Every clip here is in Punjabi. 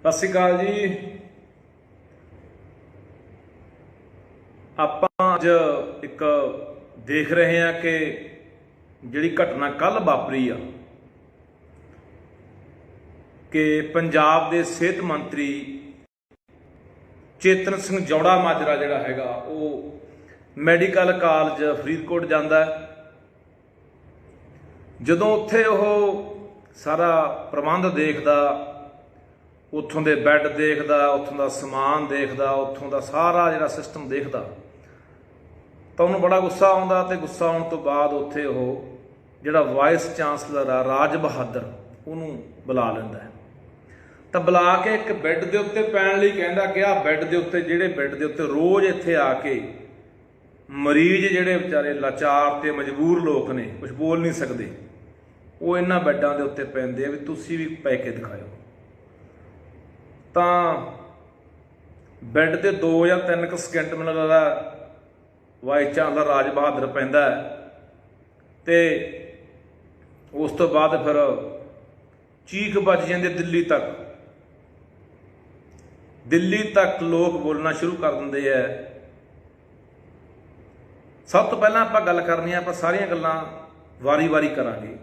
सत श्री अकाल जी। आप अज एक देख रहे हैं कि जिहड़ी घटना कल वापरी आ कि पंजाब के सेहत मंत्री चेतन सिंह जौड़ा माजरा जिहड़ा हैगा वो मैडिकल कॉलेज फरीदकोट जाता है। जदों उत्थे वो सारा प्रबंध देखदा, उत्थों के बैड देखदा, उत्थों का समान देखदा, उत्थों का सारा जिहड़ा सिस्टम देखदा तो उन्होंने बड़ा गुस्सा आउंदा ते गुस्सा आउण तो बाद उत्थे वो जिहड़ा वाइस चांसलर आ राज बहादुर उन्होंने बुला लैंदा है। तो बुला के एक बैड के उत्ते पैण लई कहंदा कि आ बैड के उत्ते जिहड़े बैड के उत्ते रोज़ इत्थे आके मरीज जिहड़े बेचारे लाचार ते मजबूर लोग ने कुछ बोल नहीं सकते, वो इन्हां बैडां दे उत्ते पैंदे आ भी तुसीं भी पै के दिखाओ। तो बैड ते 2 या 3 सैकेंड मैनूं लगदा वाइस चांसलर राज बहादुर पैंदा है ते उस तो बाद फिर चीख बज जाती दिल्ली तक लोग बोलना शुरू कर देंगे है। सब तो पहला आप गल करनी है, आप सारिया गल्लां वारी वारी करांगे।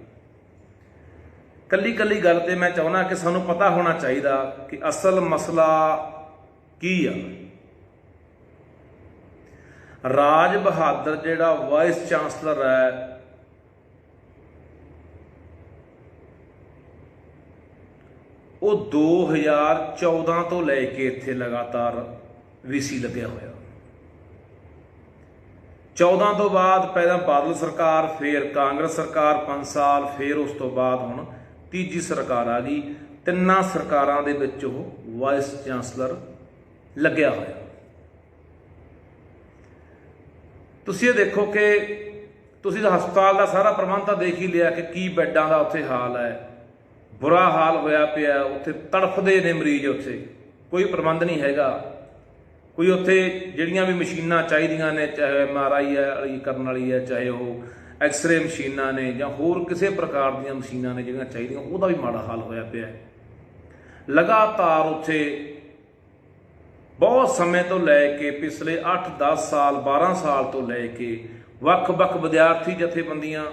कली कली गल ते मैं चाहुंदा कि सानूं पता होना चाहिए कि असल मसला की आ। राज बहादुर जिहड़ा वाइस चांसलर है वो 2014 तो लैके इत्थे लगातार वीसी लग्या होया। 14 तो बाद पहला बादल सरकार, फिर कांग्रेस सरकार 5 साल, फिर उस तो बाद हुण तीजी सरकार आ गई। तिन्ना सरकारां दे विच वो वाइस चांसलर लग्या होया। तुसीं ये देखो कि तुसीं हस्पताल का सारा प्रबंध तो देख ही लिया कि की बैडां का उत्थे हाल है, बुरा हाल होया पिया। उत्थे तड़फदे ने मरीज, उत्थे कोई प्रबंध नहीं हैगा। कोई उत्थे जिहड़ियां भी मशीनां चाहीदियां ने, चाहे MRI वाली करन वाली है, चाहे वो एक्सरे मशीनां ने जां होर किसी प्रकार दीयां मशीनां ने जिहड़ियां चाहीदियां, उहदा भी माड़ा हाल होया पिया। लगातार उत्थे बहुत समय तो लैके पिछले 8-10 साल 12 साल तो लैके वख-वख विद्यार्थी जथेबंदियां,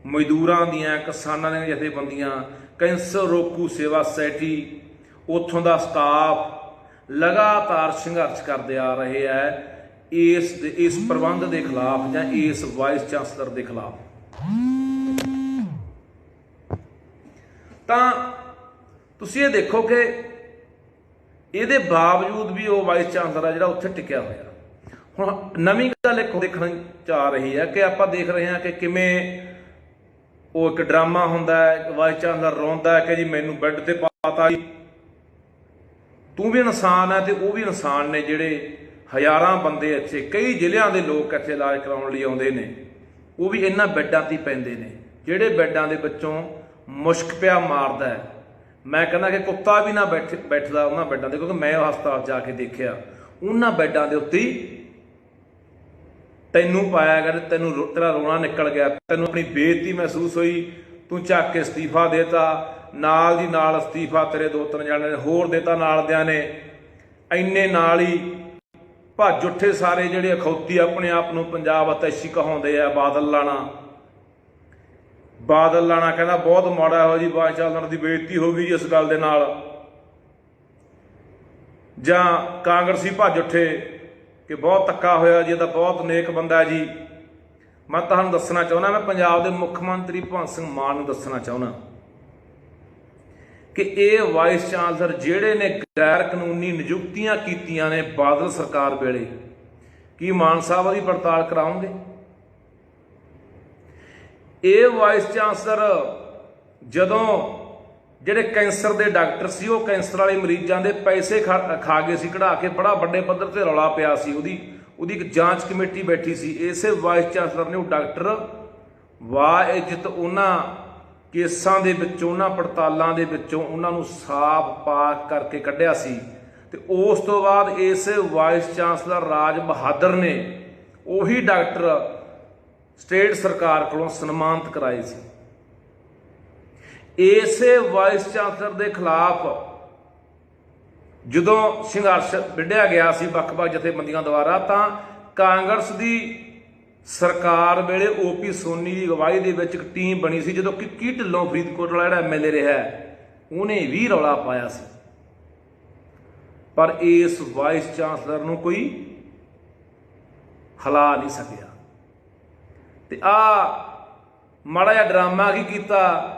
मजदूरां दियां, किसानां दियां जथेबंदियां, कैंसर रोकू सेवा सोसाइटी, उत्थों का स्टाफ लगातार संघर्ष करते आ रहे हैं इस प्रबंध के खिलाफ या इस वाइस चांसलर के खिलाफ। तो तुसीं ये देखो कि ये बावजूद भी वो वाइस चांसलर है जिहड़ा उत्थे टिकिया होया। हुण नवीं गल एक देखण च आ रही है कि आप देख रहे हैं कि किवें वो एक ड्रामा हुंदा है, वाइस चांसलर रोंदा है कि जी मैनूं बैड ते पाता जी, तू भी इंसान है तो वह भी इंसान ने। जिहड़े हज़ारां बंदे इत्थे कई जिलिਆਂ ਦੇ लोग इत्थे इलाज कराउण लई आउंदे ने, वो भी इन्हां बैडां ते पैंदे ने। जिहड़े बैडां दे विचों मुश्क पिया मारदा है, मैं कहना कि कुत्ता भी ना बैठदा उन्हां बैडां ते, क्योंकि मैं हस्पताल जाके देखिया उन्हां बैडां दे उत्ते तैनूं पाया गया, तेरा रोना निकल गया, तैनूं अपनी बेइज्जती महसूस हुई, तू झक के इस्तीफा देता, नाल दी नाल इस्तीफा तेरे 2-3 जाने ने होर देता नाल दियां ने। इन्ने नाल ही भज उठे सारे जिहड़े अखौती अपने आप नूं पंजाब अतैशी कहाउंदे आ। बादल लाणा कहना बहुत माड़ा हो जी, वाइस चांसलर की बेइज्जती हो गई जी इस गल दे नाल। जां कांग्रसी भज उठे कि बहुत धक्का होया जी, तो बहुत नेक बंदा है जी। मैं तुहानूं दसना चाहुंदा, मैं पंजाब के मुख मंत्री भगवंत सिंह मान नूं दसना चाहुंदा कि ये वाइस चांसलर जिहड़े ने गैर कानूनी नियुक्तियां कीतियां ने बादल सरकार वेले, की मान साहब की पड़ताल कराओगे? ये वाइस चांसलर जदों जिहड़े कैंसर के डॉक्टर सी, वो कैंसर वाले मरीजों के पैसे खा गए सी कढ़ा के, बड़ा बड़े पद्धर से रौला पिया सी। उहदी एक जांच कमेटी बैठी सी। इसे वाइस चांसलर ने वो डॉक्टर वाह इज्जत उन्हां केसां दे विचों, उन्हां पड़तालां दे विचों उन्हां नूं साफ पाक करके कढ़िया सी। ते उस तो बाद इस वाइस चांसलर राज बहादुर ने उही डॉक्टर स्टेट सरकार कोलों सन्मानित कराए सी। इसे वाइस चांसलर के खिलाफ ਜਦੋਂ ਸੰਘਰਸ਼ ਵਿੱਢਿਆ ਗਿਆ ਸੀ ਵੱਖ-ਵੱਖ ਜਥੇਬੰਦੀਆਂ ਦੁਆਰਾ, ਤਾਂ ਕਾਂਗਰਸ ਦੀ ਸਰਕਾਰ ਵੇਲੇ ਓਪੀ ਸੋਨੀ ਦੀ ਅਗਵਾਈ ਦੇ ਵਿੱਚ ਇੱਕ ਟੀਮ ਬਣੀ ਸੀ। ਜਦੋਂ ਕਿੱਕੀ ਢਿੱਲੋਂ ਫਰੀਦਕੋਟ ਵਾਲਾ ਜਿਹੜਾ ਐਮਐਲਏ ਰਿਹਾ, ਉਹਨੇ ਵੀ ਰੌਲਾ ਪਾਇਆ ਸੀ, ਪਰ ਇਸ ਵਾਈਸ ਚਾਂਸਲਰ ਨੂੰ ਕੋਈ ਹਿਲਾ ਨਹੀਂ ਸਕਿਆ। ਤੇ ਆ ਮਾੜਾ ਜਿਹਾ ਡਰਾਮਾ ਕੀ ਕੀਤਾ,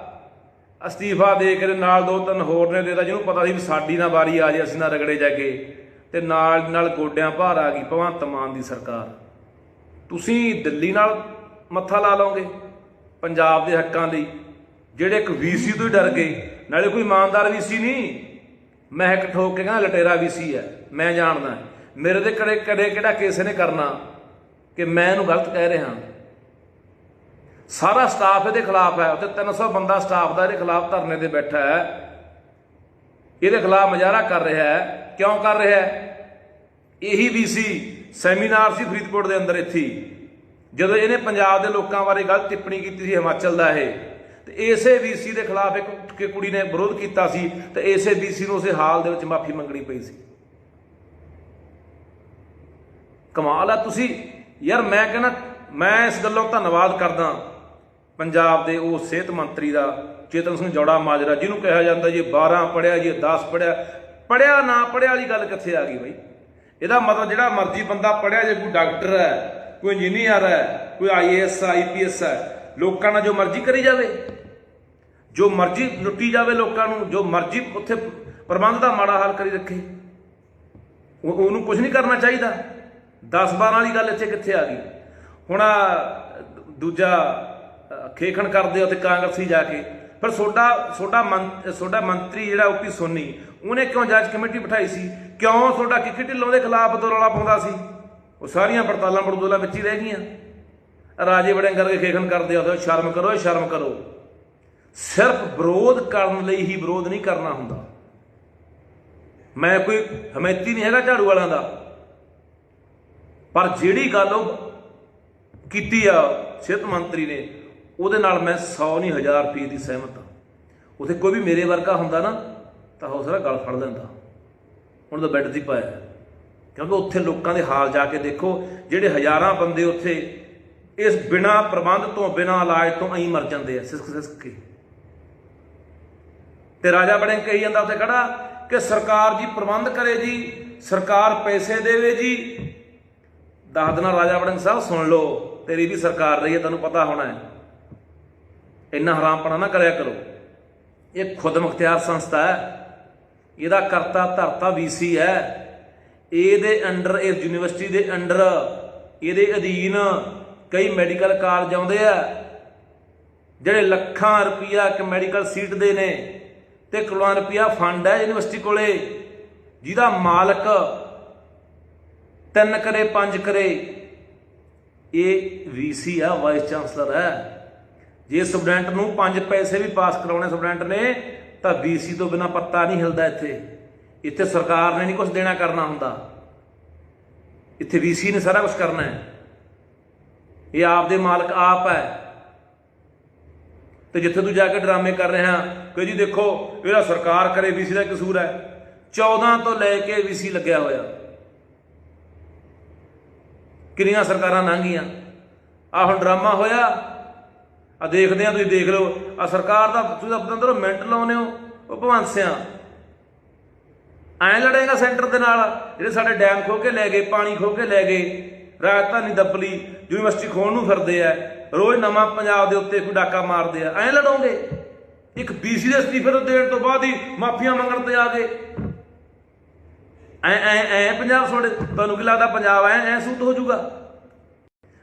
ਅਸਤੀਫਾ ਦੇ ਕੇ ਨਾਲ 2-3 ਹੋਰ ਨੇ ਦੇਤਾ, ਜਿਹਨੂੰ ਪਤਾ ਸੀ ਵੀ ਸਾਡੀ ਨਾ ਵਾਰੀ ਆ ਜੇ, ਅਸੀਂ ਨਾ ਰਗੜੇ ਜਾ ਕੇ, ਤੇ ਨਾਲ ਗੋਡਿਆਂ ਭਾਰ ਆ ਗਈ ਭਗਵੰਤ ਮਾਨ ਦੀ ਸਰਕਾਰ। ਤੁਸੀਂ ਦਿੱਲੀ ਨਾਲ ਮੱਥਾ ਲਾ ਲਓਗੇ ਪੰਜਾਬ ਦੇ ਹੱਕਾਂ ਲਈ, ਜਿਹੜੇ ਇੱਕ ਵੀਸੀ ਤੋਂ ਹੀ ਡਰ ਗਏ, ਨਾਲੇ ਕੋਈ ਇਮਾਨਦਾਰ ਵੀਸੀ ਨਹੀਂ, ਮਹਿਕ ਠੋਕ ਕੇ ਕਹਿੰਦਾ ਲਟੇਰਾ ਵੀਸੀ ਹੈ। ਮੈਂ ਜਾਣਦਾ ਮੇਰੇ ਤੇ ਕਦੇ ਕਿਹੜਾ ਕਿਸੇ ਨੇ ਕਰਨਾ ਕਿ ਮੈਂ ਇਹਨੂੰ ਗਲਤ ਕਹਿ ਰਿਹਾ। ਸਾਰਾ ਸਟਾਫ ਇਹਦੇ ਖਿਲਾਫ ਹੈ, ਉੱਥੇ 300 ਬੰਦਾ ਸਟਾਫ ਦਾ ਇਹਦੇ ਖਿਲਾਫ ਧਰਨੇ ਤੇ ਬੈਠਾ ਹੈ, ਇਹਦੇ ਖਿਲਾਫ ਮੁਜ਼ਾਹਰਾ ਕਰ ਰਿਹਾ ਹੈ। ਕਿਉਂ ਕਰ ਰਿਹਾ ਹੈ? ਇਹੀ ਵੀਸੀ ਸੈਮੀਨਾਰ ਸੀ ਫਰੀਦਕੋਟ ਦੇ ਅੰਦਰ ਇੱਥੇ, ਜਦੋਂ ਇਹਨੇ ਪੰਜਾਬ ਦੇ ਲੋਕਾਂ ਬਾਰੇ ਗਲਤ ਟਿੱਪਣੀ ਕੀਤੀ ਸੀ, ਹਿਮਾਚਲ ਦਾ ਇਹ, ਤੇ ਇਸੇ ਵੀਸੀ ਦੇ ਖਿਲਾਫ ਇੱਕ ਕੁੜੀ ਨੇ ਵਿਰੋਧ ਕੀਤਾ ਸੀ, ਤੇ ਇਸੇ ਵੀਸੀ ਨੂੰ ਉਸੇ ਹਾਲ ਦੇ ਵਿੱਚ ਮਾਫੀ ਮੰਗਣੀ ਪਈ ਸੀ। ਕਮਾਲ ਆ। ਤੁਸੀਂ ਯਾਰ, ਮੈਂ ਕਹਿੰਦਾ, ਮੈਂ ਇਸ ਗੱਲੋਂ ਧੰਨਵਾਦ ਕਰਦਾ ਪੰਜਾਬ ਦੇ ਉਹ ਸਿਹਤ ਮੰਤਰੀ ਦਾ, ਚੇਤਨ ਸਿੰਘ ਜੌੜਾ ਮਾਜਰਾ, ਜਿਹਨੂੰ ਕਿਹਾ ਜਾਂਦਾ ਜੀ 12 ਪੜ੍ਹਿਆ, ਜੀ 10 ਪੜ੍ਹਿਆ। ਪੜ੍ਹਿਆ ਨਾ ਪੜ੍ਹਿਆ ਵਾਲੀ ਗੱਲ ਕਿੱਥੇ ਆ ਗਈ ਬਈ? ਇਹਦਾ ਮਤਲਬ ਜਿਹੜਾ ਮਰਜ਼ੀ ਬੰਦਾ ਪੜ੍ਹਿਆ, ਜੇ ਕੋਈ ਡਾਕਟਰ ਹੈ, ਕੋਈ ਇੰਜੀਨੀਅਰ ਹੈ, ਕੋਈ IAS IPS ਹੈ, ਲੋਕਾਂ ਨਾਲ ਜੋ ਮਰਜ਼ੀ ਕਰੀ ਜਾਵੇ, ਜੋ ਮਰਜ਼ੀ ਲੁੱਟੀ ਜਾਵੇ ਲੋਕਾਂ ਨੂੰ, ਜੋ ਮਰਜ਼ੀ ਉੱਥੇ ਪ੍ਰਬੰਧ ਦਾ ਮਾੜਾ ਹਾਲ ਕਰੀ ਰੱਖੇ, ਉਹਨੂੰ ਕੁਝ ਨਹੀਂ ਕਰਨਾ ਚਾਹੀਦਾ। 10-12 ਵਾਲੀ ਗੱਲ ਇੱਥੇ ਕਿੱਥੇ ਆ ਗਈ? ਹੁਣ ਦੂਜਾ ਖੇਖਣ ਕਰਦੇ ਉੱਥੇ ਕਾਂਗਰਸੀ ਜਾ ਕੇ, ਫਿਰ ਤੁਹਾਡਾ ਮੰਤਰੀ ਜਿਹੜਾ ਓਪੀ ਸੋਨੀ, ਉਹਨੇ ਕਿਉਂ ਜੱਜ ਕਮੇਟੀ ਬਿਠਾਈ ਸੀ? ਕਿਉਂ ਤੁਹਾਡਾ ਕਿੱਕੀ ਢਿੱਲੋਂ ਦੇ ਖਿਲਾਫ ਰੌਲਾ ਪਾਉਂਦਾ ਸੀ? ਉਹ ਸਾਰੀਆਂ ਪੜਤਾਲਾਂ ਬੜਦੋਲਾ ਵਿੱਚ ਹੀ ਰਹਿ ਗਈਆਂ। ਰਾਜੇ ਬੜੇ ਕਰਕੇ ਖੇਖਣ ਕਰਦੇ ਆ, ਸ਼ਰਮ ਕਰੋ, ਸ਼ਰਮ ਕਰੋ। ਸਿਰਫ ਵਿਰੋਧ ਕਰਨ ਲਈ ਹੀ ਵਿਰੋਧ ਨਹੀਂ ਕਰਨਾ ਹੁੰਦਾ। ਮੈਂ ਕੋਈ ਹਮੈਤੀ ਨਹੀਂ ਹੈਗਾ ਝਾੜੂ ਵਾਲਿਆਂ ਦਾ, ਪਰ ਜਿਹੜੀ ਗੱਲ ਉਹ ਕੀਤੀ ਆ ਸਿਹਤ ਮੰਤਰੀ ਨੇ, ਉਹਦੇ ਨਾਲ ਮੈਂ 100 ਨਹੀਂ 1000% ਦੀ ਸਹਿਮਤ ਹਾਂ। ਉੱਥੇ ਕੋਈ ਵੀ ਮੇਰੇ ਵਰਗਾ ਹੁੰਦਾ ਨਾ, ਤਾਂ ਹੌਸਲਾ ਗਲ ਫੜ ਲੈਂਦਾ। ਹੁਣ ਤਾਂ ਬੈੱਡ 'ਤੇ ਪਾਇਆ, ਕਿਉਂਕਿ ਉੱਥੇ ਲੋਕਾਂ ਦੇ ਹਾਲ ਜਾ ਕੇ ਦੇਖੋ, ਜਿਹੜੇ ਹਜ਼ਾਰਾਂ ਬੰਦੇ ਉੱਥੇ ਇਸ ਬਿਨਾਂ ਪ੍ਰਬੰਧ ਤੋਂ, ਬਿਨਾਂ ਇਲਾਜ ਤੋਂ ਐਂ ਮਰ ਜਾਂਦੇ ਆ ਸਿਸਕ ਕੇ। ਤੇ ਰਾਜਾ ਬੜੇ ਕਹੀ ਜਾਂਦਾ ਉੱਥੇ ਖੜਾ ਕਿ ਸਰਕਾਰ ਜੀ ਪ੍ਰਬੰਧ ਕਰੇ ਜੀ, ਸਰਕਾਰ ਪੈਸੇ ਦੇਵੇ ਜੀ। ਦੱਸ ਦੇਣਾ ਰਾਜਾ ਵੜਿੰਗ ਸਾਹਿਬ, ਸੁਣ ਲਓ, ਤੇਰੀ ਵੀ ਸਰਕਾਰ ਰਹੀ ਹੈ, ਤੈਨੂੰ ਪਤਾ ਹੋਣਾ ਹੈ। ਇੰਨਾ ਹਰਾਮਪਣਾ ਨਾ ਕਰਿਆ ਕਰੋ। ਇਹ ਖੁਦ ਮੁਖਤਿਆਰ ਸੰਸਥਾ ਹੈ, ਇਹਦਾ ਕਰਤਾ ਧਰਤਾ ਵੀਸੀ ਹੈ। ਇਹਦੇ ਅੰਡਰ, ਇਸ ਯੂਨੀਵਰਸਿਟੀ ਦੇ ਅੰਡਰ, ਇਹਦੇ ਅਧੀਨ ਕਈ ਮੈਡੀਕਲ ਕਾਲਜ ਆਉਂਦੇ ਆ, ਜਿਹੜੇ ਲੱਖਾਂ ਰੁਪਈਆ ਇੱਕ ਮੈਡੀਕਲ ਸੀਟ ਦੇ ਨੇ, ਤੇ ਕਰੋੜਾਂ ਰੁਪਈਆ ਫੰਡ ਹੈ ਯੂਨੀਵਰਸਿਟੀ ਕੋਲੇ, ਜਿਹਦਾ ਮਾਲਕ 3 ਕਰੇ 5 ਕਰੇ ਇਹ ਵੀਸੀ ਆ, ਵਾਈਸ ਚਾਂਸਲਰ ਹੈ। ਜੇ ਸਟੂਡੈਂਟ ਨੂੰ 5 ਪੈਸੇ ਵੀ ਪਾਸ ਕਰਾਉਣੇ ਸਟੂਡੈਂਟ ਨੇ, ਤਾਂ ਵੀਸੀ ਤੋਂ ਬਿਨਾਂ ਪੱਤਾ ਨਹੀਂ ਹਿਲਦਾ। ਇੱਥੇ ਸਰਕਾਰ ਨੇ ਨਹੀਂ ਕੁਝ ਦੇਣਾ ਕਰਨਾ ਹੁੰਦਾ, ਇੱਥੇ ਵੀਸੀ ਨੇ ਸਾਰਾ ਕੁਝ ਕਰਨਾ ਹੈ। ਇਹ ਆਪਦੇ ਮਾਲਕ ਆਪ ਹੈ। ਤੇ ਜਿੱਥੇ ਤੂੰ ਜਾ ਕੇ ਡਰਾਮੇ ਕਰ ਰਿਹਾ ਕਿ ਜੀ ਦੇਖੋ ਇਹਦਾ ਸਰਕਾਰ ਕਰੇ, ਵੀਸੀ ਦਾ ਕਸੂਰ ਹੈ, 14 ਤੋਂ ਲੈ ਕੇ ਵੀਸੀ ਲੱਗਿਆ ਹੋਇਆ। ਕਿੰਨੀਆਂ ਸਰਕਾਰਾਂ ਲੰਘੀਆਂ, ਆਹ ਹੁਣ ਡਰਾਮਾ ਹੋਇਆ। ਆ ਦੇਖਦੇ ਆ, ਤੁਸੀਂ ਦੇਖ ਲਓ, ਆ ਸਰਕਾਰ ਦਾ ਤੁਸੀਂ ਆਪਣੇ ਅੰਦਰੋਂ ਮਿੰਟ ਲਾਉਂਦੇ ਹੋ। ਉਹ ਭਗਵੰਤ ਸਿਆਂ ਐਂ ਲੜੇਗਾ ਸੈਂਟਰ ਦੇ ਨਾਲ, ਜਿਹੜੇ ਸਾਡੇ ਡੈਮ ਖੋਹ ਕੇ ਲੈ ਗਏ, ਪਾਣੀ ਖੋਹ ਕੇ ਲੈ ਗਏ, ਰਾਜਧਾਨੀ ਦੱਬਲੀ, ਯੂਨੀਵਰਸਿਟੀ ਖੋਹਣ ਨੂੰ ਫਿਰਦੇ ਆ, ਰੋਜ਼ ਨਵਾਂ ਪੰਜਾਬ ਦੇ ਉੱਤੇ ਕੋਈ ਡਾਕਾ ਮਾਰਦੇ ਆ। ਐਂ ਲੜੋਗੇ? ਇੱਕ ਵੀਸੀ ਦੇ ਅਸਤੀਫੇ ਤੋਂ ਦੇਣ ਤੋਂ ਬਾਅਦ ਹੀ ਮਾਫੀਆਂ ਮੰਗਣ ਤੇ ਆ ਗਏ। ਐ ਪੰਜਾਬ ਤੁਹਾਡੇ, ਤੁਹਾਨੂੰ ਕੀ ਲੱਗਦਾ ਪੰਜਾਬ ਐ ਸੂਤ ਹੋ ਜਾਊਗਾ?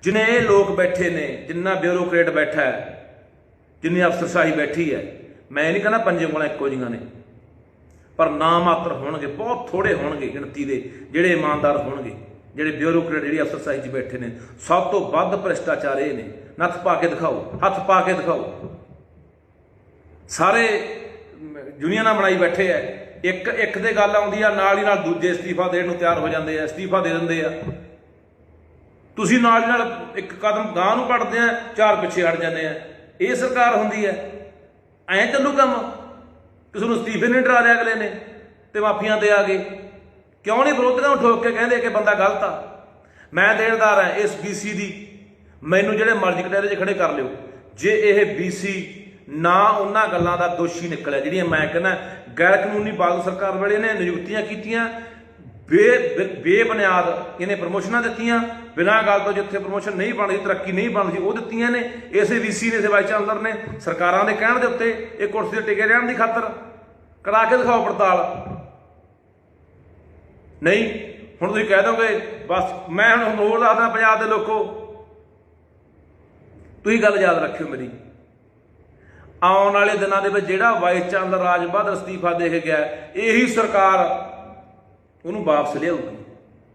ਜਿੰਨੇ ਇਹ ਲੋਕ ਬੈਠੇ ਨੇ, ਜਿੰਨਾ ਬਿਊਰੋਕਰੇਟ ਬੈਠਾ ਹੈ, ਜਿੰਨੀ ਅਫਸਰਸ਼ਾਹੀ ਬੈਠੀ ਹੈ, ਮੈਂ ਨਹੀਂ ਕਹਿੰਦਾ ਪੰਜੇ ਉਂਗਲਾਂ ਇੱਕੋ ਜਿਹੀਆਂ ਨੇ, ਪਰ ਨਾ ਮਾਤਰ ਹੋਣਗੇ, ਬਹੁਤ ਥੋੜੇ ਹੋਣਗੇ ਗਿਣਤੀ ਦੇ ਜਿਹੜੇ ਇਮਾਨਦਾਰ ਹੋਣਗੇ, ਜਿਹੜੇ ਬਿਊਰੋਕਰੇਟ, ਜਿਹੜੀ ਅਫਸਰਸ਼ਾਹੀ 'ਚ ਬੈਠੇ ਨੇ। ਸਭ ਤੋਂ ਵੱਧ ਭ੍ਰਿਸ਼ਟਾਚਾਰ ਇਹ ਨੇ। ਨੱਥ ਪਾ ਕੇ ਦਿਖਾਓ, ਹੱਥ ਪਾ ਕੇ ਦਿਖਾਓ। ਸਾਰੇ ਯੂਨੀਅਨਾਂ ਬਣਾਈ ਬੈਠੇ ਆ, ਇੱਕ ਦੇ ਗੱਲ ਆਉਂਦੀ ਆ, ਨਾਲ ਹੀ ਨਾਲ ਦੂਜੇ ਅਸਤੀਫਾ ਦੇਣ ਨੂੰ ਤਿਆਰ ਹੋ ਜਾਂਦੇ ਆ, ਅਸਤੀਫਾ ਦੇ ਦਿੰਦੇ ਆ। ਤੁਸੀਂ ਨਾਲ ਹੀ ਨਾਲ ਇੱਕ ਕਦਮ ਗਾਂਹ ਨੂੰ ਪੜਦੇ ਆ, 4 ਪਿੱਛੇ ਹਟ ਜਾਂਦੇ ਆ। ਇਹ ਸਰਕਾਰ ਹੁੰਦੀ ਹੈ? ਐਂ ਚੱਲੂ ਕੰਮ? ਕਿਸੇ ਨੂੰ ਅਸਤੀਫੇ ਨਹੀਂ ਡਰਾ ਲਿਆ ਅਗਲੇ ਨੇ? ਤੇ ਮਾਫੀਆਂ ਤੇ ਆ ਗਏ। ਕਿਉਂ ਨਹੀਂ ਵਿਰੋਧੀਆਂ ਨੂੰ ਠੋਕ ਕੇ ਕਹਿੰਦੇ ਕਿ ਬੰਦਾ ਗਲਤ ਆ? ਮੈਂ ਦੇਣਦਾਰ ਹਾਂ ਇਸ BC ਦੀ, ਮੈਨੂੰ ਜਿਹੜੇ ਮਰਜ਼ੀ ਕਟਹਿਰੇ 'ਚ ਖੜੇ ਕਰ ਲਿਓ। ਜੇ ਇਹ BC ਨਾ ਉਹਨਾਂ ਗੱਲਾਂ ਦਾ ਦੋਸ਼ੀ ਨਿਕਲਿਆ ਜਿਹੜੀਆਂ ਮੈਂ ਕਹਿੰਦਾ ਗੈਰ ਕਾਨੂੰਨੀ ਬਾਦਲ ਸਰਕਾਰ ਵੇਲੇ ਨੇ ਨਿਯੁਕਤੀਆਂ ਕੀਤੀਆਂ, ਬੇਬੁਨਿਆਦ ਇਹਨੇ ਪ੍ਰਮੋਸ਼ਨਾਂ ਦਿੱਤੀਆਂ, ਬਿਨਾਂ ਗੱਲ ਤੋਂ ਜਿੱਥੇ ਪ੍ਰਮੋਸ਼ਨ ਨਹੀਂ ਬਣਦੀ, ਤਰੱਕੀ ਨਹੀਂ ਬਣਦੀ ਉਹ ਦਿੱਤੀਆਂ ਨੇ। ਇਸੇ VC ਨੇ, ਇਸੇ ਵਾਈਸ ਚਾਂਸਲਰ ਨੇ ਸਰਕਾਰਾਂ ਦੇ ਕਹਿਣ ਦੇ ਉੱਤੇ ਇਹ ਕੁਰਸੀ ਤੇ ਟਿਕੇ ਰਹਿਣ ਦੀ ਖਾਤਰ ਕਰਾ ਕੇ ਦਿਖਾਓ ਪੜਤਾਲ। ਨਹੀਂ ਹੁਣ ਤੁਸੀਂ ਕਹਿ ਦੋਗੇ ਬਸ। ਮੈਂ ਹੁਣ ਹੋਰ ਦੱਸਦਾ ਪੰਜਾਬ ਦੇ ਲੋਕੋ, ਤੁਸੀਂ ਗੱਲ ਯਾਦ ਰੱਖਿਓ ਮੇਰੀ, ਆਉਣ ਵਾਲੇ ਦਿਨਾਂ ਦੇ ਵਿੱਚ ਜਿਹੜਾ ਵਾਈਸ ਚਾਂਸਲਰ ਰਾਜ ਬਹਾਦਰ ਅਸਤੀਫਾ ਦੇ ਕੇ ਗਿਆ, ਇਹੀ ਸਰਕਾਰ ਉਹਨੂੰ ਵਾਪਸ ਲਿਆਊਗੀ,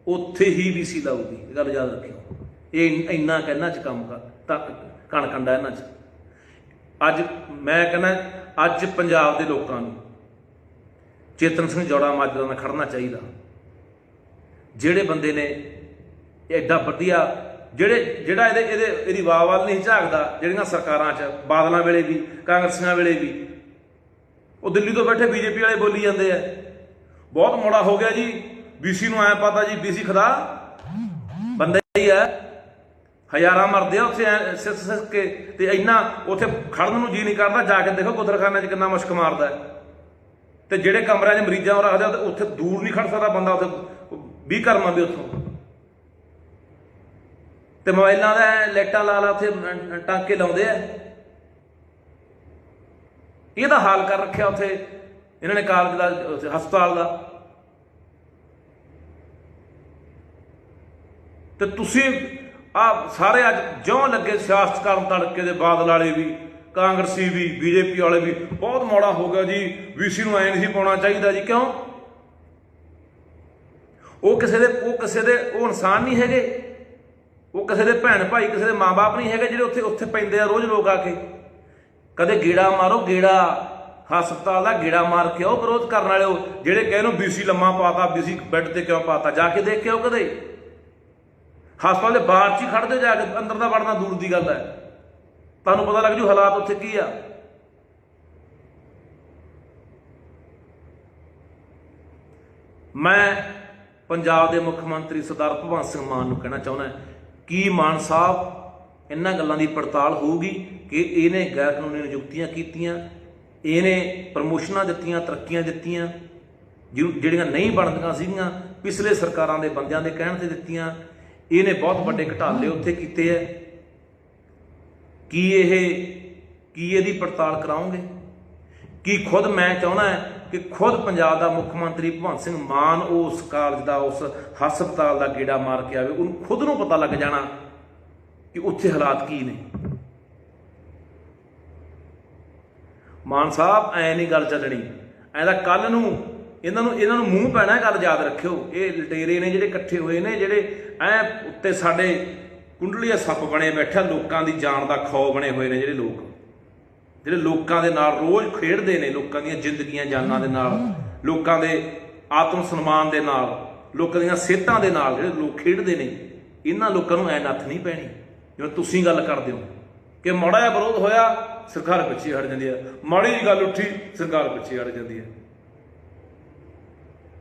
ਉੱਥੇ ਹੀ VC ਲਾਊਗੀ। ਇਹ ਗੱਲ ਯਾਦ ਰੱਖਿਓ। ਇਹ ਇੰਨਾ ਕਹਿਣਾ ਚ ਕੰਮ ਤੱਕ ਕਣ ਕੰਡਾ ਇਹਨਾਂ ਚ। ਅੱਜ ਮੈਂ ਕਹਿੰਦਾ ਅੱਜ ਪੰਜਾਬ ਦੇ ਲੋਕਾਂ ਨੂੰ ਚੇਤਨ ਸਿੰਘ ਜੌੜਾ ਮਾਜਰਾ ਨਾਲ ਖੜਨਾ ਚਾਹੀਦਾ। ਜਿਹੜੇ ਬੰਦੇ ਨੇ ਐਡਾ ਵਧੀਆ, ਜਿਹੜਾ ਇਹਦੀ ਵਾਹ ਵੱਲ ਨਹੀਂ ਝਾਕਦਾ, ਜਿਹੜੀਆਂ ਸਰਕਾਰਾਂ 'ਚ ਬਾਦਲਾਂ ਵੇਲੇ ਵੀ ਕਾਂਗਰਸੀਆਂ ਵੇਲੇ ਵੀ ਉਹ ਦਿੱਲੀ ਤੋਂ ਬੈਠੇ BJP ਵਾਲੇ ਬੋਲੀ ਜਾਂਦੇ ਆ ਬਹੁਤ ਮਾੜਾ ਹੋ ਗਿਆ ਜੀ BC ਨੂੰ। ਐਂ ਪਤਾ ਜੀ BC ਖੁਦਾ ਬੰਦਾ ਹੀ ਹੈ, ਹਜ਼ਾਰਾਂ ਮਰਦੇ ਆ ਉੱਥੇ ਸਿੱਸ ਕੇ, ਤੇ ਇੰਨਾ ਉੱਥੇ ਖੜਨ ਨੂੰ ਜੀ ਨਹੀਂ ਕਰਦਾ। ਜਾ ਕੇ ਦੇਖੋ ਗੁਦਰਖਾਨੇ 'ਚ ਕਿੰਨਾ ਮੁਸ਼ਕ ਮਾਰਦਾ। ਤੇ ਜਿਹੜੇ ਕਮਰਿਆਂ 'ਚ ਮਰੀਜ਼ਾਂ ਨੂੰ ਰੱਖਦੇ ਉੱਥੇ ਦੂਰ ਨਹੀਂ ਖੜ ਸਕਦਾ ਬੰਦਾ, ਉੱਥੇ 20 ਕਰਮਾਂ ਵੀ ਉੱਥੋਂ। ਤੇ ਮੋਬਾਈਲਾਂ ਦਾ ਲਾਈਟਾਂ ਲਾ ਉੱਥੇ ਟਾਂਕੇ ਲਾਉਂਦੇ ਆ। ਇਹਦਾ ਹਾਲ ਕਰ ਰੱਖਿਆ ਉੱਥੇ ਇਹਨਾਂ ਨੇ ਕਾਲਜ ਦਾ, ਹਸਪਤਾਲ ਦਾ। ਤੇ ਤੁਸੀਂ ਆ ਸਾਰੇ ਅੱਜ ਜਿਉਂ ਲੱਗੇ ਸਿਆਸਤ ਕਰਨ, ਤੜਕੇ ਦੇ ਬਾਦਲ ਵਾਲੇ ਵੀ, ਕਾਂਗਰਸੀ ਵੀ, BJP ਵਾਲੇ ਵੀ, ਬਹੁਤ ਮਾੜਾ ਹੋ ਗਿਆ ਜੀ VC ਨੂੰ ਐਂ ਨਹੀਂ ਸੀ ਪਾਉਣਾ ਚਾਹੀਦਾ ਜੀ। ਕਿਉਂ? ਉਹ ਕਿਸੇ ਦੇ ਉਹ ਇਨਸਾਨ ਨਹੀਂ ਹੈਗੇ, ਉਹ ਕਿਸੇ ਦੇ ਭੈਣ ਭਾਈ, ਕਿਸੇ ਦੇ ਮਾਂ-ਬਾਪ ਨਹੀਂ ਹੈਗੇ ਜਿਹੜੇ ਉੱਥੇ ਪੈਂਦੇ ਆ ਰੋਜ਼ ਲੋਕ ਆ ਕੇ। ਕਦੇ ਗੇੜਾ ਮਾਰੋ, ਗੇੜਾ ਹਸਪਤਾਲ ਦਾ ਗੇੜਾ ਮਾਰ ਕੇ ਆਓ। ਵਿਰੋਧ ਕਰਨ ਵਾਲੇ ਜਿਹੜੇ ਕਹਿੰਦੇ BC ਲੰਮਾ ਪਾਤਾ, BC ਬੈੱਡ ਤੇ ਕਿਉਂ ਪਾਤਾ, ਜਾ ਕੇ ਦੇਖ ਕੇ ਆਓ। ਕਦੇ ਹਸਪਤਾਲ ਦੇ ਬਾਹਰ 'ਚ ਹੀ ਖੜਦੇ, ਜਾ ਕੇ ਅੰਦਰ ਦਾ ਵੜਨਾ ਦੂਰ ਦੀ ਗੱਲ ਹੈ। ਤੁਹਾਨੂੰ ਪਤਾ ਲੱਗ ਜੂ ਹਾਲਾਤ ਉੱਥੇ ਕੀ ਆ। ਮੈਂ ਪੰਜਾਬ ਦੇ ਮੁੱਖ ਮੰਤਰੀ ਸਰਦਾਰ ਭਗਵੰਤ ਸਿੰਘ ਮਾਨ ਨੂੰ ਕਹਿਣਾ ਚਾਹੁੰਦਾ, ਕੀ ਮਾਨ ਸਾਹਿਬ ਇਹਨਾਂ ਗੱਲਾਂ ਦੀ ਪੜਤਾਲ ਹੋਊਗੀ ਕਿ ਇਹਨੇ ਗੈਰ ਕਾਨੂੰਨੀ ਨਿਯੁਕਤੀਆਂ ਕੀਤੀਆਂ, ਇਹਨੇ ਪ੍ਰਮੋਸ਼ਨਾਂ ਦਿੱਤੀਆਂ, ਤਰੱਕੀਆਂ ਦਿੱਤੀਆਂ ਜਿਹੜੀਆਂ ਨਹੀਂ ਬਣਦੀਆਂ ਸੀਗੀਆਂ, ਪਿਛਲੇ ਸਰਕਾਰਾਂ ਦੇ ਬੰਦਿਆਂ ਦੇ ਕਹਿਣ ਤੇ ਦਿੱਤੀਆਂ, ਇਹਨੇ ਬਹੁਤ ਵੱਡੇ ਘਟਾਲੇ ਉੱਥੇ ਕੀਤੇ ਹੈ। ਕੀ ਇਹਦੀ ਪੜਤਾਲ ਕਰਾਉਂਗੇ? ਕੀ ਖੁਦ ਮੈਂ ਚਾਹੁੰਦਾ ਕਿ ਖੁਦ ਪੰਜਾਬ ਦਾ ਮੁੱਖ ਮੰਤਰੀ ਭਗਵੰਤ ਸਿੰਘ ਮਾਨ ਉਸ ਕਾਲਜ ਦਾ, ਉਸ ਹਸਪਤਾਲ ਦਾ ਗੇੜਾ ਮਾਰ ਕੇ ਆਵੇ, ਉਹਨੂੰ ਖੁਦ ਨੂੰ ਪਤਾ ਲੱਗ ਜਾਣਾ ਕਿ ਉੱਥੇ ਹਾਲਾਤ ਕੀ ਨੇ। ਮਾਨ ਸਾਹਿਬ ਐ ਨਹੀਂ ਗੱਲ ਚੱਲਣੀ, ਐਂ ਤਾਂ ਕੱਲ ਨੂੰ ਇਹਨਾਂ ਨੂੰ ਮੂੰਹ ਪੈਣਾ। ਗੱਲ ਯਾਦ ਰੱਖਿਓ, ਇਹ ਲਟੇਰੇ ਨੇ ਜਿਹੜੇ ਇਕੱਠੇ ਹੋਏ ਨੇ, ਜਿਹੜੇ ਐ ਉੱਤੇ ਸਾਡੇ ਕੁੰਡਲੀਆ ਸੱਪ ਬਣੇ ਬੈਠਾ, ਲੋਕਾਂ ਦੀ ਜਾਨ ਦਾ ਖੌਅ ਬਣੇ ਹੋਏ ਨੇ, ਜਿਹੜੇ ਲੋਕਾਂ ਦੇ ਨਾਲ ਰੋਜ਼ ਖੇਡਦੇ ਨੇ, ਲੋਕਾਂ ਦੀਆਂ ਜ਼ਿੰਦਗੀਆਂ ਜਾਨਾਂ ਦੇ ਨਾਲ, ਲੋਕਾਂ ਦੇ ਆਤਮ ਸਨਮਾਨ ਦੇ ਨਾਲ, ਲੋਕਾਂ ਦੀਆਂ ਸਿਹਤਾਂ ਦੇ ਨਾਲ ਜਿਹੜੇ ਲੋਕ ਖੇਡਦੇ ਨੇ। ਇਹਨਾਂ ਲੋਕਾਂ ਨੂੰ ਐ ਨੱਥ ਨਹੀਂ ਪੈਣੀ ਜਿਵੇਂ ਤੁਸੀਂ ਗੱਲ ਕਰਦੇ ਹੋ ਕਿ ਮਾੜਾ ਜਿਹਾ ਵਿਰੋਧ ਹੋਇਆ ਸਰਕਾਰ ਪਿੱਛੇ ਹਟ ਜਾਂਦੀ ਹੈ, ਮਾੜੀ ਜਿਹੀ ਗੱਲ ਉੱਠੀ ਸਰਕਾਰ ਪਿੱਛੇ ਹਟ ਜਾਂਦੀ ਹੈ।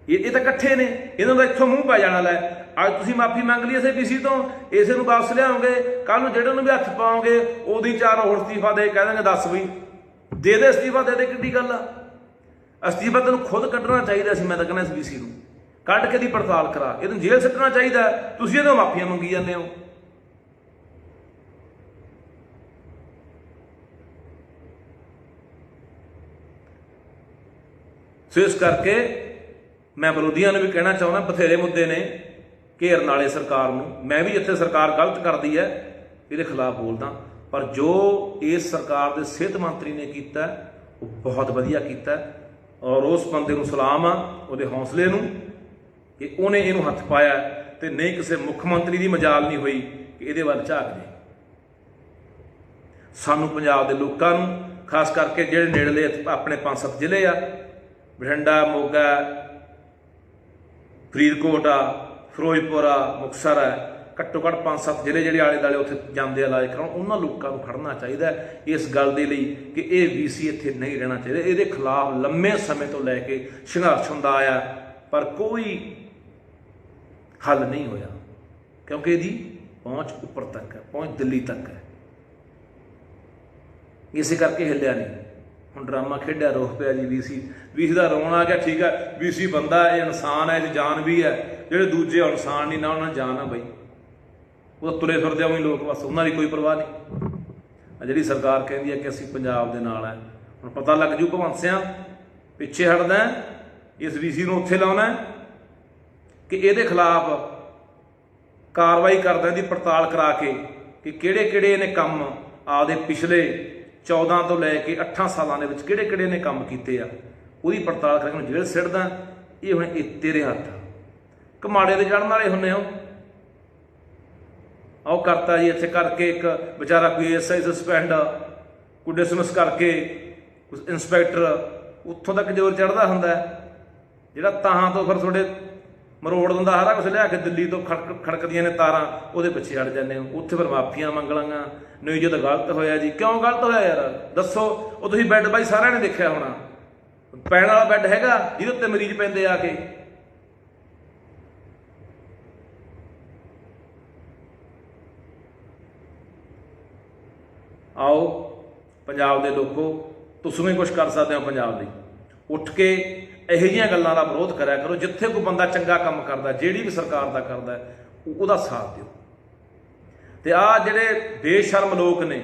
ਇਹ ਤਾਂ ਇਕੱਠੇ ਨੇ, ਇਹਨਾਂ ਦਾ ਇੱਥੋਂ ਮੂੰਹ ਪੈ ਜਾਣਾ। ਲੈ ਅੱਜ ਤੁਸੀਂ ਮਾਫੀ ਮੰਗ ਲਈ ਇਸੇ BC ਤੋਂ, ਇਸੇ ਨੂੰ ਵਾਪਸ ਲਿਆਓਗੇ, ਕੱਲ ਨੂੰ ਜਿਹੜੇ ਨੂੰ ਵੀ ਹੱਥ ਪਾਓਗੇ ਉਹਦੀ 4 ਹੋਰ ਅਸਤੀਫਾ ਦੇ ਕਹਿ ਦੇਣਗੇ। ਦੱਸ ਬਈ ਦੇ ਅਸਤੀਫਾ, ਦੇ ਕਿੱਡੀ ਗੱਲ ਆ। ਅਸਤੀਫਾ ਤੈਨੂੰ ਖੁਦ ਕੱਢਣਾ ਚਾਹੀਦਾ ਸੀ। ਮੈਂ ਤਾਂ ਕਹਿੰਦਾ ਇਸ BC ਨੂੰ ਕੱਢ ਕੇ ਦੀ ਪੜਤਾਲ ਕਰਾ, ਇਹਨੂੰ ਜੇਲ੍ਹ ਸੱਟਣਾ ਚਾਹੀਦਾ। ਤੁਸੀਂ ਇਹਦੋਂ ਮਾਫੀਆਂ ਮੰਗੀ ਜਾਂਦੇ ਹੋ। ਸੋ ਇਸ ਕਰਕੇ ਮੈਂ ਵਿਰੋਧੀਆਂ ਨੂੰ ਵੀ ਕਹਿਣਾ ਚਾਹੁੰਦਾ, ਬਥੇਰੇ ਮੁੱਦੇ ਨੇ ਘੇਰਨ ਵਾਲੇ ਸਰਕਾਰ ਨੂੰ। ਮੈਂ ਵੀ ਜਿੱਥੇ ਸਰਕਾਰ ਗਲਤ ਕਰਦੀ ਹੈ ਇਹਦੇ ਖਿਲਾਫ ਬੋਲਦਾ, ਪਰ ਜੋ ਇਸ ਸਰਕਾਰ ਦੇ ਸਿਹਤ ਮੰਤਰੀ ਨੇ ਕੀਤਾ ਉਹ ਬਹੁਤ ਵਧੀਆ ਕੀਤਾ। ਔਰ ਉਸ ਬੰਦੇ ਨੂੰ ਸਲਾਮ ਆ, ਉਹਦੇ ਹੌਸਲੇ ਨੂੰ, ਕਿ ਉਹਨੇ ਇਹਨੂੰ ਹੱਥ ਪਾਇਆ ਤੇ ਨਹੀਂ ਕਿਸੇ ਮੁੱਖ ਮੰਤਰੀ ਦੀ ਮਜਾਲ ਨਹੀਂ ਹੋਈ ਕਿ ਇਹਦੇ ਵੱਲ ਝਾਕ ਜੇ। ਸਾਨੂੰ ਪੰਜਾਬ ਦੇ ਲੋਕਾਂ ਨੂੰ, ਖਾਸ ਕਰਕੇ ਜਿਹੜੇ ਨੇੜਲੇ ਆਪਣੇ 5-7 ਜ਼ਿਲ੍ਹੇ ਆ, ਬਠਿੰਡਾ, ਮੋਗਾ, ਫਰੀਦਕੋਟ ਆ, ਫਿਰੋਜ਼ਪੁਰ ਆ, ਮੁਕਤਸਰ ਆ, घट्टो घट्ट 5-7 ਜ਼ਿਲ੍ਹੇ ਜਿਹੜੇ ਆਲੇ ਦੁਆਲੇ ਉੱਥੇ ਜਾਂਦੇ ਆ ਇਲਾਜ ਕਰਾਉਣ, ਉਹਨਾਂ ਲੋਕਾਂ ਨੂੰ ਖੜਨਾ ਚਾਹੀਦਾ ਇਸ ਗੱਲ ਦੇ ਲਈ ਕਿ ਇਹ VC ਇੱਥੇ ਨਹੀਂ ਰਹਿਣਾ ਚਾਹੀਦਾ। ਇਹਦੇ ਖਿਲਾਫ ਲੰਮੇ ਸਮੇਂ ਤੋਂ ਲੈ ਕੇ ਸੰਘਰਸ਼ ਹੁੰਦਾ ਆਇਆ, ਪਰ ਕੋਈ ਹੱਲ ਨਹੀਂ ਹੋਇਆ ਕਿਉਂਕਿ ਇਹਦੀ ਪਹੁੰਚ ਉੱਪਰ ਤੱਕ ਹੈ, ਪਹੁੰਚ ਦਿੱਲੀ ਤੱਕ ਹੈ, ਇਸੇ ਕਰਕੇ ਹਿੱਲਿਆ ਨਹੀਂ। ਹੁਣ ਡਰਾਮਾ ਖੇਡਿਆ, ਰੋਹ ਪਿਆ ਜੀ VC ਦਾ ਰੋਣ ਆ ਗਿਆ। ਠੀਕ ਹੈ, VC ਬੰਦਾ ਹੈ, ਇਨਸਾਨ ਹੈ, ਜਾਨ ਵੀ ਹੈ। ਜਿਹੜੇ ਦੂਜੇ ਇਨਸਾਨ ਨਹੀਂ ਨਾ, ਉਹਨਾਂ ਨੂੰ ਜਾਨ ਆ ਬਈ, ਉਹ ਤਾਂ ਤੁਰੇ ਫਿਰਦੇ ਉਵੇਂ ਲੋਕ, ਬਸ ਉਹਨਾਂ ਦੀ ਕੋਈ ਪਰਵਾਹ ਨਹੀਂ। ਜਿਹੜੀ ਸਰਕਾਰ ਕਹਿੰਦੀ ਹੈ ਕਿ ਅਸੀਂ ਪੰਜਾਬ ਦੇ ਨਾਲ ਹੈ, ਹੁਣ ਪਤਾ ਲੱਗ ਜੂ ਭਗਵੰਤ ਸਿੰਘ ਪਿੱਛੇ ਹਟਦਾ ਇਸ VC ਨੂੰ ਉੱਥੇ ਲਾਉਣਾ ਕਿ ਇਹਦੇ ਖਿਲਾਫ ਕਾਰਵਾਈ ਕਰਦਾ, ਇਹਦੀ ਪੜਤਾਲ ਕਰਾ ਕੇ ਕਿ ਕਿਹੜੇ ਕਿਹੜੇ ਇਹਨੇ ਕੰਮ ਆਪਦੇ ਪਿਛਲੇ 14 ਤੋਂ ਲੈ ਕੇ 8 ਸਾਲਾਂ ਦੇ ਵਿੱਚ ਕਿਹੜੇ ਕਿਹੜੇ ਨੇ ਕੰਮ ਕੀਤੇ ਆ, ਉਹਦੀ ਪੜਤਾਲ ਕਰਕੇ ਹੁਣ ਜੇਲ੍ਹ ਸਿੱਟਦਾ। ਇਹ ਹੁਣ ਇਹ ਤੇਰੇ ਹੱਥ ਆ, ਕਮਾੜੇ ਦੇ ਚੜ੍ਹਨ ਵਾਲੇ ਹੁੰਦੇ ਹੋ। ਆਓ ਕਰਤਾ ਜੀ ਇੱਥੇ ਕਰਕੇ ਇੱਕ ਵਿਚਾਰਾ ਕੋਈ SI ਸਸਪੈਂਡ, ਕੋਈ ਡਿਸਮਿਸ ਕਰਕੇ ਇੰਸਪੈਕਟਰ, ਉੱਥੋਂ ਤੱਕ ਜ਼ੋਰ ਚੜ੍ਹਦਾ ਹੁੰਦਾ ਜਿਹੜਾ ਤਾਹਾਂ ਤੋਂ ਫਿਰ ਤੁਹਾਡੇ ਮਰੋੜ ਦਿੰਦਾ ਸਾਰਾ ਕੁਛ ਲਿਆ ਕੇ ਦਿੱਲੀ ਤੋਂ ਖੜਕਦੀਆਂ ਨੇ ਤਾਰਾਂ, ਉਹਦੇ ਪਿੱਛੇ ਅੜ ਜਾਂਦੇ ਹੋ। ਉੱਥੇ ਫਿਰ ਮਾਫੀਆਂ ਮੰਗ ਲਾਂਗਾ, ਨਹੀਂ ਜਦੋਂ ਗਲਤ ਹੋਇਆ ਜੀ। ਕਿਉਂ ਗਲਤ ਹੋਇਆ ਯਾਰ ਦੱਸੋ? ਉਹ ਤੁਸੀਂ ਬੈੱਡ ਬਾਈ ਸਾਰਿਆਂ ਨੇ ਦੇਖਿਆ ਹੋਣਾ, ਪੈਣ ਵਾਲਾ ਬੈੱਡ ਹੈਗਾ ਜਿਹਦੇ ਉੱਤੇ ਮਰੀਜ਼ ਪੈਂਦੇ ਆ ਕੇ। ਆਓ ਪੰਜਾਬ ਦੇ ਲੋਕੋ, ਤੁਸੀਂ ਵੀ ਕੁਛ ਕਰ ਸਕਦੇ ਹੋ ਪੰਜਾਬ ਲਈ। ਉੱਠ ਕੇ ਇਹੋ ਜਿਹੀਆਂ ਗੱਲਾਂ ਦਾ ਵਿਰੋਧ ਕਰਿਆ ਕਰੋ। ਜਿੱਥੇ ਕੋਈ ਬੰਦਾ ਚੰਗਾ ਕੰਮ ਕਰਦਾ, ਜਿਹੜੀ ਵੀ ਸਰਕਾਰ ਦਾ ਕਰਦਾ, ਉਹਦਾ ਸਾਥ ਦਿਓ। ਤੇ ਆਹ ਜਿਹੜੇ ਬੇਸ਼ਰਮ ਲੋਕ ਨੇ,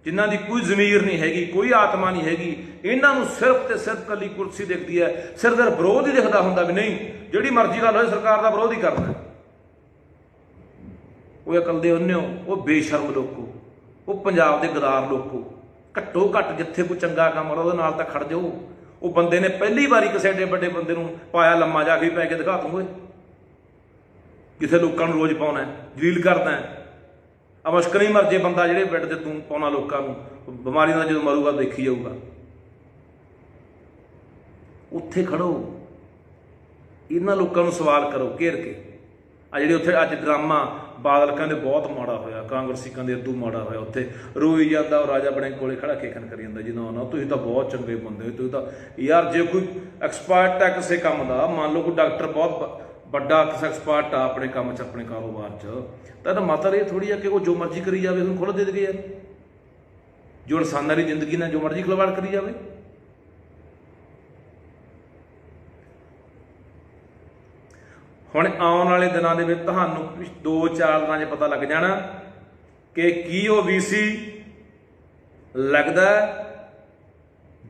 ਜਿਨ੍ਹਾਂ ਦੀ ਕੋਈ ਜ਼ਮੀਰ ਨਹੀਂ ਹੈਗੀ, ਕੋਈ ਆਤਮਾ ਨਹੀਂ ਹੈਗੀ, ਇਹਨਾਂ ਨੂੰ ਸਿਰਫ ਤੇ ਸਿਰਫ ਇਕੱਲੀ ਕੁਰਸੀ ਦਿਖਦੀ ਹੈ, ਸਿਰਫ ਵਿਰੋਧ ਹੀ ਦਿਖਦਾ ਹੁੰਦਾ ਵੀ ਨਹੀਂ ਜਿਹੜੀ ਮਰਜ਼ੀ ਗੱਲ ਹੋਏ ਸਰਕਾਰ ਦਾ ਵਿਰੋਧ ਹੀ ਕਰਨਾ। ਉਹ ਅਕਲ ਦੇ ਉਹਨੇ ਹੋ, ਉਹ ਬੇਸ਼ਰਮ ਲੋਕੋ, ਉਹ ਪੰਜਾਬ ਦੇ ਗਦਾਰ ਲੋਕੋ। ਘੱਟੋ ਘੱਟ ਜਿੱਥੇ ਕੋਈ ਚੰਗਾ ਕੰਮ ਕਰਦਾ ਉਹਦੇ ਨਾਲ ਤਾਂ ਖੜ ਜਾਓ। ਉਹ ਬੰਦੇ ਨੇ ਪਹਿਲੀ ਵਾਰੀ ਕਿਸੇ ਏਡੇ ਵੱਡੇ ਬੰਦੇ ਨੂੰ ਪਾਇਆ ਲੰਮਾ ਜਾ ਕੇ ਪੈ ਕੇ ਦਿਖਾ ਦੂੰਗੇ। ਕਿਸੇ ਲੋਕਾਂ ਨੂੰ ਰੋਜ਼ ਪਾਉਣਾ, ਜਲੀਲ ਕਰਦਾ, ਆ ਮੁਸ਼ਕਿਲ ਹੀ ਮਰ ਜੇ ਬੰਦਾ ਜਿਹੜੇ ਬੈੱਡ ਤੇ ਤੂੰ ਪਾਉਣਾ ਲੋਕਾਂ ਨੂੰ, ਬਿਮਾਰੀ ਨਾਲ ਜਦੋਂ ਮਰੂਗਾ ਦੇਖੀ ਜਾਊਗਾ। ਉੱਥੇ ਖੜੋ, ਇਹਨਾਂ ਲੋਕਾਂ ਨੂੰ ਸਵਾਲ ਕਰੋ ਘੇਰ ਕੇ। ਆ ਜਿਹੜੇ ਉੱਥੇ ਅੱਜ ਡਰਾਮਾ ਬਾਦਲ ਕਹਿੰਦੇ ਬਹੁਤ ਮਾੜਾ ਹੋਇਆ, ਕਾਂਗਰਸੀ ਕਹਿੰਦੇ ਅੱਧੂ ਮਾੜਾ ਹੋਇਆ, ਉੱਥੇ ਰੋਈ ਜਾਂਦਾ, ਉਹ ਰਾਜਾ ਬਣੇ ਕੋਲੇ ਖੜਾ ਖੇਖਣ ਕਰੀ ਜਾਂਦਾ ਜੀ, ਨਾ ਤੁਸੀਂ ਤਾਂ ਬਹੁਤ ਚੰਗੇ ਬੰਦੇ ਹੋ, ਤੁਸੀਂ ਤਾਂ ਯਾਰ ਜੇ ਕੋਈ ਐਕਸਪਰਟ ਹੈ ਕਿਸੇ ਕੰਮ ਦਾ, ਮੰਨ ਲਓ ਕੋਈ ਡਾਕਟਰ ਬਹੁਤ ਵੱਡਾ ਕਿਸੇ ਐਕਸਪਰਟ ਆ ਆਪਣੇ ਕੰਮ 'ਚ, ਆਪਣੇ ਕਾਰੋਬਾਰ 'ਚ, ਤਾਂ ਮਤਲਬ ਇਹ ਥੋੜ੍ਹੀ ਆ ਕਿ ਉਹ ਜੋ ਮਰਜ਼ੀ ਕਰੀ ਜਾਵੇ, ਉਹਨੂੰ ਖੁੱਲ੍ਹ ਦੇ ਦੇਵੇ ਯਾਰ। ਜੋ ਇਨਸਾਨਾਂ ਦੀ ਜ਼ਿੰਦਗੀ ਨਾਲ ਜੋ ਮਰਜ਼ੀ ਖਿਲਵਾੜ ਕਰੀ ਜਾਵੇ। ਹੁਣ ਆਉਣ ਵਾਲੇ ਦਿਨਾਂ ਦੇ ਵਿੱਚ ਤੁਹਾਨੂੰ 2-4 ਦਿਨਾਂ 'ਚ ਪਤਾ ਲੱਗ ਜਾਣਾ ਕਿ ਕੀ ਉਹ VC ਲੱਗਦਾ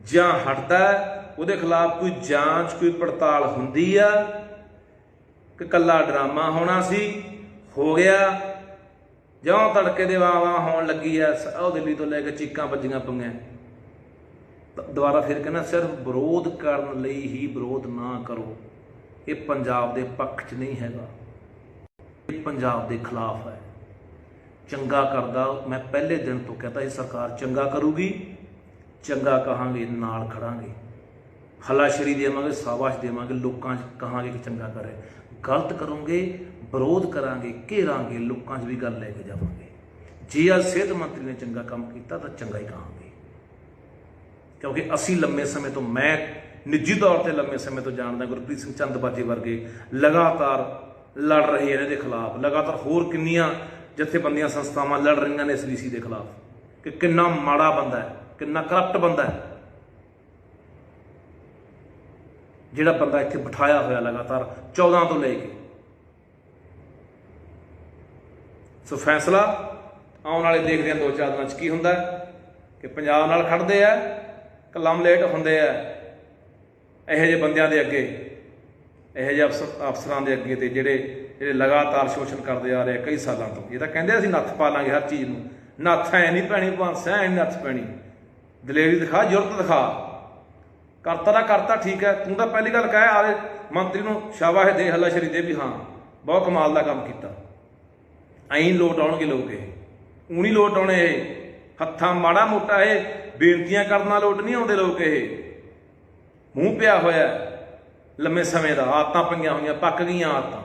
ਜਾਂ ਹਟਦਾ, ਉਹਦੇ ਖਿਲਾਫ ਕੋਈ ਜਾਂਚ, ਕੋਈ ਪੜਤਾਲ ਹੁੰਦੀ ਆ ਕਿ ਕੱਲਾ ਡਰਾਮਾ ਹੋਣਾ ਸੀ, ਹੋ ਗਿਆ, ਜਿਉਂ ਤੜਕੇ ਦੇ ਵਾਹ ਹੋਣ ਲੱਗੀ ਆ, ਉਹ ਦਿੱਲੀ ਤੋਂ ਲੈ ਕੇ ਚੀਕਾਂ ਵੱਜੀਆਂ ਪਈਆਂ। ਦੁਬਾਰਾ ਫਿਰ ਕਹਿੰਦਾ ਸਿਰਫ ਵਿਰੋਧ ਕਰਨ ਲਈ ਹੀ ਵਿਰੋਧ ਨਾ ਕਰੋ। ਇਹ ਪੰਜਾਬ ਦੇ ਪੱਖ 'ਚ ਨਹੀਂ ਹੈਗਾ, ਇਹ ਪੰਜਾਬ ਦੇ ਖਿਲਾਫ ਹੈ। ਚੰਗਾ ਕਰਦਾ, ਮੈਂ ਪਹਿਲੇ ਦਿਨ ਤੋਂ ਕਹਿੰਦਾ ਇਹ ਸਰਕਾਰ ਚੰਗਾ ਕਰੂਗੀ, ਚੰਗਾ ਕਹਾਂਗੇ, ਨਾਲ ਖੜਾਂਗੇ, ਹੱਲਾਸ਼ੇਰੀ ਦੇਵਾਂਗੇ, ਸ਼ਾਬਾਸ਼ ਦੇਵਾਂਗੇ, ਲੋਕਾਂ 'ਚ ਕਹਾਂਗੇ ਕਿ ਚੰਗਾ ਕਰੇ। ਗਲਤ ਕਰੋਗੇ, ਵਿਰੋਧ ਕਰਾਂਗੇ, ਘੇਰਾਂਗੇ, ਲੋਕਾਂ 'ਚ ਵੀ ਗੱਲ ਲੈ ਕੇ ਜਾਵਾਂਗੇ। ਜੇ ਅੱਜ ਸਿਹਤ ਮੰਤਰੀ ਨੇ ਚੰਗਾ ਕੰਮ ਕੀਤਾ ਤਾਂ ਚੰਗਾ ਹੀ ਕਹਾਂਗੇ, ਕਿਉਂਕਿ ਅਸੀਂ ਲੰਮੇ ਸਮੇਂ ਤੋਂ, ਮੈਂ ਨਿੱਜੀ ਤੌਰ 'ਤੇ ਲੰਮੇ ਸਮੇਂ ਤੋਂ ਜਾਣਦਾ, ਗੁਰਪ੍ਰੀਤ ਸਿੰਘ ਚੰਦਬਾਜੇ ਵਰਗੇ ਲਗਾਤਾਰ ਲੜ ਰਹੇ ਇਹਨਾਂ ਦੇ ਖਿਲਾਫ, ਲਗਾਤਾਰ ਹੋਰ ਕਿੰਨੀਆਂ ਜਥੇਬੰਦੀਆਂ ਸੰਸਥਾਵਾਂ ਲੜ ਰਹੀਆਂ ਨੇ ਇਸ VC ਦੇ ਖਿਲਾਫ ਕਿ ਕਿੰਨਾ ਮਾੜਾ ਬੰਦਾ ਹੈ, ਕਿੰਨਾ ਕਰਪਟ ਬੰਦਾ ਹੈ, ਜਿਹੜਾ ਬੰਦਾ ਇੱਥੇ ਬਿਠਾਇਆ ਹੋਇਆ ਲਗਾਤਾਰ 14 ਤੋਂ ਲੈ ਕੇ। ਸੋ ਫੈਸਲਾ ਆਉਣ ਵਾਲੇ ਦੇਖਦੇ ਹਾਂ 2-4 ਦਿਨਾਂ 'ਚ ਕੀ ਹੁੰਦਾ ਕਿ ਪੰਜਾਬ ਨਾਲ ਖੜਦੇ ਆ ਕਿ ਲੰਮਲੇਟ ਹੁੰਦੇ ਆ ਇਹੋ ਜਿਹੇ ਬੰਦਿਆਂ ਦੇ ਅੱਗੇ, ਇਹੋ ਜਿਹੇ ਅਫਸਰਾਂ ਦੇ ਅੱਗੇ, ਤੇ ਜਿਹੜੇ ਲਗਾਤਾਰ ਸ਼ੋਸ਼ਣ ਕਰਦੇ ਆ ਰਹੇ ਕਈ ਸਾਲਾਂ ਤੋਂ। ਇਹ ਤਾਂ ਕਹਿੰਦੇ ਅਸੀਂ ਨੱਥ ਪਾ ਲਾਂਗੇ ਹਰ ਚੀਜ਼ ਨੂੰ, ਨੱਥ ਐ ਨਹੀਂ ਪੈਣੀ ਭਾਂਸ, ਐ ਨਹੀਂ ਨੱਥ ਪੈਣੀ, ਦਲੇਰੀ ਦਿਖਾ, ਜ਼ੁਰਤ ਦਿਖਾ। ਕਰਤਾ ਨਾ ਕਰਤਾ ਠੀਕ ਹੈ, ਤੂੰ ਤਾਂ ਪਹਿਲੀ ਗੱਲ ਕਹਿ ਆਵੇ ਮੰਤਰੀ ਨੂੰ ਸ਼ਾਬਾਸ਼ ਦੇ, ਹੱਲਾਸ਼ੇਰੀ ਦੇ ਵੀ ਹਾਂ ਬਹੁਤ ਕਮਾਲ ਦਾ ਕੰਮ ਕੀਤਾ। ਐਂ ਲੋਟ ਆਉਣਗੇ ਲੋਕ, ਇਹ ਊਣੀ ਲੋਟ ਆਉਣੇ, ਇਹ ਹੱਥਾਂ ਮਾੜਾ ਮੋਟਾ ਇਹ ਬੇਨਤੀਆਂ ਕਰਨ ਨਾਲ ਲੋਟ ਨਹੀਂ ਆਉਂਦੇ ਲੋਕ। ਇਹ ਮੂੰਹ ਪਿਆ ਹੋਇਆ ਲੰਮੇ ਸਮੇਂ ਦਾ, ਆਦਤਾਂ ਪਈਆਂ ਹੋਈਆਂ, ਪੱਕ ਗਈਆਂ ਆਦਤਾਂ।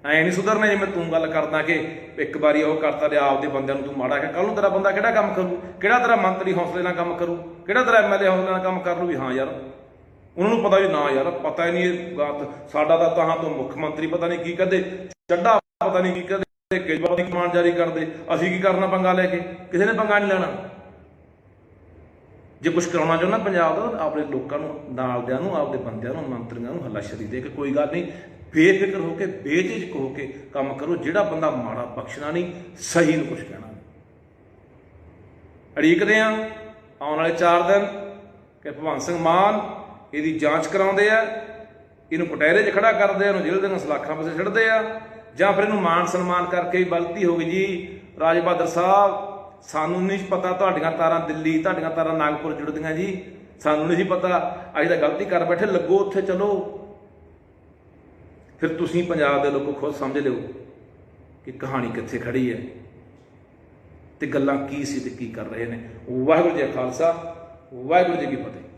ਐ ਨਹੀਂ ਸੁਧਰਨੇ ਜਿਵੇਂ ਤੂੰ ਗੱਲ ਕਰਦਾ ਕਿ ਇੱਕ ਵਾਰੀ ਉਹ ਕਰਤਾ ਤੇ ਆਪਦੇ ਬੰਦਿਆਂ ਨੂੰ ਤੂੰ ਮਾੜਾ ਕਿ ਕੱਲ ਨੂੰ ਤੇਰਾ ਬੰਦਾ ਕਿਹੜਾ ਕੰਮ ਕਰੂ, ਕਿਹੜਾ ਤੇਰਾ ਮੰਤਰੀ ਹੌਸਲੇ ਨਾਲ ਕੰਮ ਕਰੂ, ਕਿਹੜਾ ਤੇਰਾ ਐਮਐਲਏ ਹੌਸਲੇ ਨਾਲ ਕੰਮ ਕਰ ਲੂ ਵੀ ਹਾਂ ਯਾਰ ਉਹਨਾਂ ਨੂੰ ਪਤਾ ਵੀ ਨਾ ਯਾਰ ਪਤਾ ਹੀ ਨਹੀਂ ਇਹ ਗੱਲ ਸਾਡਾ ਤਾਂ ਤੋਂ ਮੁੱਖ ਮੰਤਰੀ ਪਤਾ ਨਹੀਂ ਕੀ ਕਹਦੇ, ਚੱਡਾ ਪਤਾ ਨਹੀਂ ਕੀ ਕਹਦੇ, ਕੇਜਰੀਵਾਲ ਦੀ ਕਮਾਂਡ ਜਾਰੀ ਕਰਦੇ, ਅਸੀਂ ਕੀ ਕਰਨਾ ਪੰਗਾ ਲੈ ਕੇ, ਕਿਸੇ ਨੇ ਪੰਗਾ ਨਹੀਂ ਲੈਣਾ। ਜੇ ਕੁਛ ਕਰਾਉਣਾ ਚਾਹੁੰਦਾ ਪੰਜਾਬ ਦਾ ਤਾਂ ਆਪਣੇ ਲੋਕਾਂ ਨੂੰ ਨਾਲਦਿਆਂ ਨੂੰ ਆਪਦੇ ਬੰਦਿਆਂ ਨੂੰ ਮੰਤਰੀਆਂ ਨੂੰ ਹੱਲਾਸ਼ੇਰੀ ਦੇ ਕੇ ਕੋਈ ਗੱਲ ਨਹੀਂ ਬੇਫਿਕਰ ਹੋ ਕੇ ਬੇਝਿਜਕ ਹੋ ਕੇ ਕੰਮ ਕਰੋ। ਜਿਹੜਾ ਬੰਦਾ ਮਾੜਾ ਬਖਸ਼ਣਾ ਨਹੀਂ, ਸਹੀ ਨੂੰ ਕੁਛ ਕਹਿਣਾ। ਉਡੀਕਦੇ ਆ ਆਉਣ ਵਾਲੇ 4 ਦਿਨ ਕਿ ਭਗਵੰਤ ਸਿੰਘ ਮਾਨ ਇਹਦੀ ਜਾਂਚ ਕਰਾਉਂਦੇ ਆ, ਇਹਨੂੰ ਪਟਹਿਰੇ 'ਚ ਖੜਾ ਕਰਦੇ ਆ, ਇਹਨੂੰ ਜੇਲ੍ਹ ਦੀਆਂ ਸਲਾਖਾਂ ਪਾਸੇ ਛੱਡਦੇ ਆ, ਜਾਂ ਫਿਰ ਇਹਨੂੰ ਮਾਨ ਸਨਮਾਨ ਕਰਕੇ ਹੀ ਗਲਤੀ ਹੋ ਗਈ ਜੀ ਰਾਜ ਬਹਾਦਰ ਸਾਹਿਬ ਸਾਨੂੰ ਨਹੀਂ ਪਤਾ ਤੁਹਾਡੀਆਂ ਤਾਰਾਂ ਦਿੱਲੀ, ਤੁਹਾਡੀਆਂ ਤਾਰਾਂ ਨਾਗਪੁਰ ਜੁੜਦੀਆਂ ਜੀ, ਸਾਨੂੰ ਨਹੀਂ ਸੀ ਪਤਾ, ਅਸੀਂ ਤਾਂ ਗਲਤੀ ਕਰ ਬੈਠੇ, ਲੱਗੋ ਉੱਥੇ ਚਲੋ। ਫਿਰ ਤੁਸੀਂ ਪੰਜਾਬ ਦੇ ਲੋਕੋ ਖੁਦ ਸਮਝ ਲਿਓ ਕਿ ਕਹਾਣੀ ਕਿੱਥੇ ਖੜੀ ਹੈ ਤੇ ਗੱਲਾਂ ਕੀ ਸੀ ਤੇ ਕੀ ਕਰ ਰਹੇ ਨੇ। ਵਾਹਿਗੁਰੂ ਜੀ ਕਾ ਖਾਲਸਾ, ਵਾਹਿਗੁਰੂ ਜੀ ਕੀ ਫਤਿਹ।